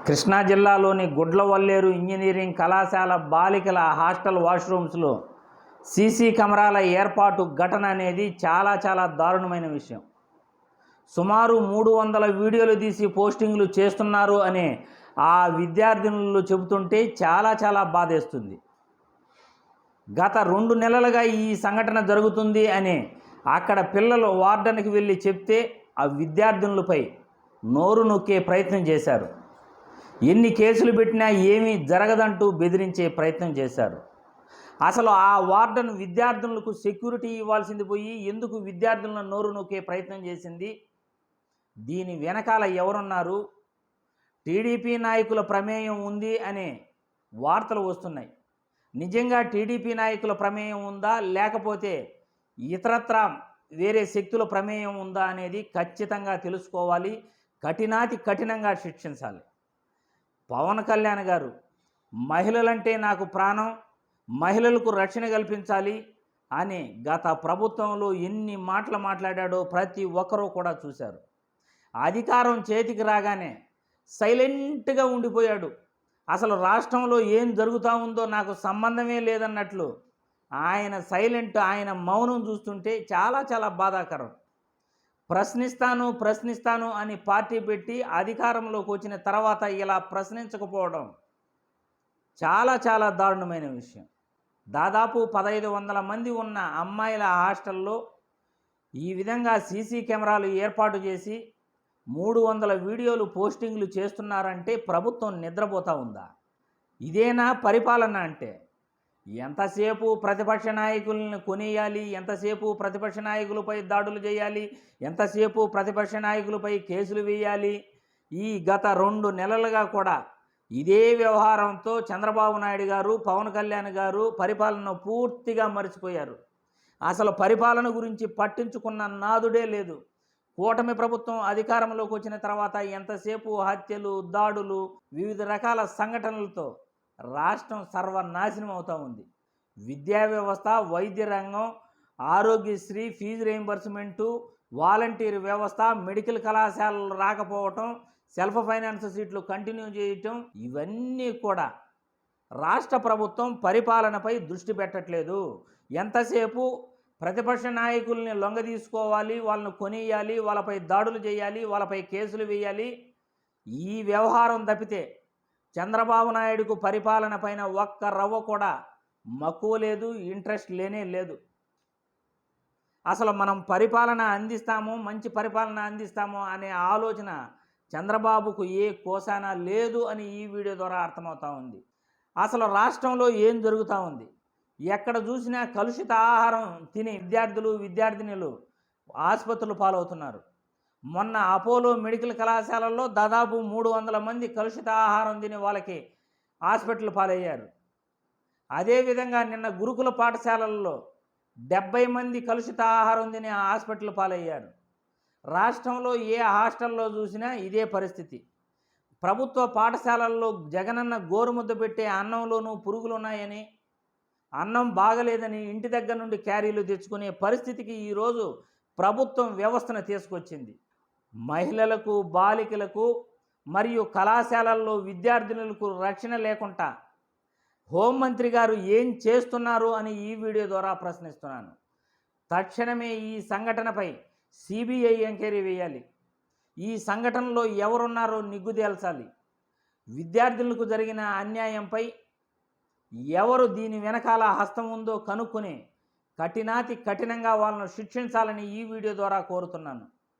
కృష్ణా జిల్లాలోని గుడ్లవల్లేరు ఇంజనీరింగ్ కళాశాల బాలికల హాస్టల్ వాష్రూమ్స్లో సీసీ కెమెరాల ఏర్పాటు ఘటన అనేది చాలా దారుణమైన విషయం. సుమారు 300 వీడియోలు తీసి పోస్టింగ్లు చేస్తున్నారు అనే ఆ విద్యార్థినులు చెబుతుంటే చాలా బాధేస్తుంది. గత 2 నెలలుగా ఈ సంఘటన జరుగుతుంది అని అక్కడ పిల్లలు వార్డెన్కి వెళ్ళి చెప్తే ఆ విద్యార్థినులపై నోరు నొక్కే ప్రయత్నం చేశారు. ఎన్ని కేసులు పెట్టినా ఏమీ జరగదంటూ బెదిరించే ప్రయత్నం చేశారు. అసలు ఆ వార్డెన్ విద్యార్థులకు సెక్యూరిటీ ఇవ్వాల్సింది పోయి ఎందుకు విద్యార్థులను నోరు నొక్కే ప్రయత్నం చేసింది? దీని వెనకాల ఎవరున్నారు? టీడీపీ నాయకుల ప్రమేయం ఉంది అనే వార్తలు వస్తున్నాయి. నిజంగా టీడీపీ నాయకుల ప్రమేయం ఉందా, లేకపోతే ఇతరత్ర వేరే శక్తుల ప్రమేయం ఉందా అనేది ఖచ్చితంగా తెలుసుకోవాలి. కఠినాతి కఠినంగా శిక్షించాలి. పవన్ కళ్యాణ్ గారు మహిళలంటే నాకు ప్రాణం, మహిళలకు రక్షణ కల్పించాలి అని గత ప్రభుత్వంలో ఎన్ని మాటలు మాట్లాడాడో ప్రతి ఒక్కరూ కూడా చూశారు. అధికారం చేతికి రాగానే సైలెంట్గా ఉండిపోయాడు. అసలు రాష్ట్రంలో ఏం జరుగుతూ ఉందో నాకు సంబంధమే లేదన్నట్లు ఆయన సైలెంట్, ఆయన మౌనం చూస్తుంటే చాలా బాధాకరం. ప్రశ్నిస్తాను అని పార్టీ పెట్టి అధికారంలోకి వచ్చిన తర్వాత ఇలా ప్రశ్నించకపోవడం చాలా దారుణమైన విషయం. దాదాపు 1500 మంది ఉన్న అమ్మాయిల హాస్టల్లో ఈ విధంగా సీసీ కెమెరాలు ఏర్పాటు చేసి 300 వీడియోలు పోస్టింగ్లు చేస్తున్నారంటే ప్రభుత్వం నిద్రపోతూ ఉందా? ఇదేనా పరిపాలన అంటే? ఎంతసేపు ప్రతిపక్ష నాయకులను కొనేయాలి, ఎంతసేపు ప్రతిపక్ష నాయకులపై దాడులు చేయాలి, ఎంతసేపు ప్రతిపక్ష నాయకులపై కేసులు వేయాలి? ఈ గత 2 నెలలుగా కూడా ఇదే వ్యవహారంతో చంద్రబాబు నాయుడు గారు, పవన్ కళ్యాణ్ గారు పరిపాలన పూర్తిగా మర్చిపోయారు. అసలు పరిపాలన గురించి పట్టించుకున్న నాదుడే లేదు. కూటమి ప్రభుత్వం అధికారంలోకి వచ్చిన తర్వాత ఎంతసేపు హత్యలు, దాడులు, వివిధ రకాల సంఘటనలతో రాష్ట్రం సర్వనాశనం అవుతూ ఉంది. విద్యా వ్యవస్థ, వైద్య రంగం, ఆరోగ్యశ్రీ, ఫీజు రీయింబర్స్మెంటు, వాలంటీర్ వ్యవస్థ, మెడికల్ కళాశాలలు రాకపోవటం, సెల్ఫ్ ఫైనాన్స్ సీట్లు కంటిన్యూ చేయటం, ఇవన్నీ కూడా రాష్ట్ర ప్రభుత్వం పరిపాలనపై దృష్టి పెట్టట్లేదు. ఎంతసేపు ప్రతిపక్ష నాయకుల్ని లొంగదీసుకోవాలి, వాళ్ళను కొనియాలి, వాళ్ళపై దాడులు చేయాలి, వాళ్ళపై కేసులు వేయాలి, ఈ వ్యవహారం తప్పితే చంద్రబాబు నాయుడుకు పరిపాలన పైన ఒక్క రవ్వ కూడా మక్కువ లేదు, ఇంట్రెస్ట్ లేనే లేదు. అసలు మనం పరిపాలన అందిస్తాము, మంచి పరిపాలన అందిస్తాము అనే ఆలోచన చంద్రబాబుకు ఏ కోసానా లేదు అని ఈ వీడియో ద్వారా అర్థమవుతూ ఉంది. అసలు రాష్ట్రంలో ఏం జరుగుతూ ఉంది? ఎక్కడ చూసినా కలుషిత ఆహారం తినే విద్యార్థినులు ఆసుపత్రులు పాలవుతున్నారు. మొన్న అపోలో మెడికల్ కళాశాలల్లో దాదాపు 300 మంది కలుషిత ఆహారం తిని వాళ్ళకి హాస్పిటల్ పాలయ్యారు. అదేవిధంగా నిన్న గురుకుల పాఠశాలల్లో 70 మంది కలుషిత ఆహారం తిని హాస్పిటల్ పాలయ్యారు. రాష్ట్రంలో ఏ హాస్టల్లో చూసినా ఇదే పరిస్థితి. ప్రభుత్వ పాఠశాలల్లో జగనన్న గోరుముద్ద పెట్టే అన్నంలోనూ పురుగులు ఉన్నాయని, అన్నం బాగలేదని ఇంటి దగ్గర నుండి క్యారీలు తెచ్చుకునే పరిస్థితికి ఈరోజు ప్రభుత్వం వ్యవస్థను తీసుకొచ్చింది. మహిళలకు, బాలికలకు మరియు కళాశాలల్లో విద్యార్థినులకు రక్షణ లేకుండా హోంమంత్రి గారు ఏం చేస్తున్నారు అని ఈ వీడియో ద్వారా ప్రశ్నిస్తున్నాను. తక్షణమే ఈ సంఘటనపై సిబిఐ ఎంక్వైరీ వేయాలి. ఈ సంఘటనలో ఎవరున్నారో నిగ్గుదేల్చాలి. విద్యార్థులకు జరిగిన అన్యాయంపై ఎవరు దీని వెనకాల హస్తం ఉందో కనుక్కుని కఠినాతి కఠినంగా వాళ్ళను శిక్షించాలని ఈ వీడియో ద్వారా కోరుతున్నాను.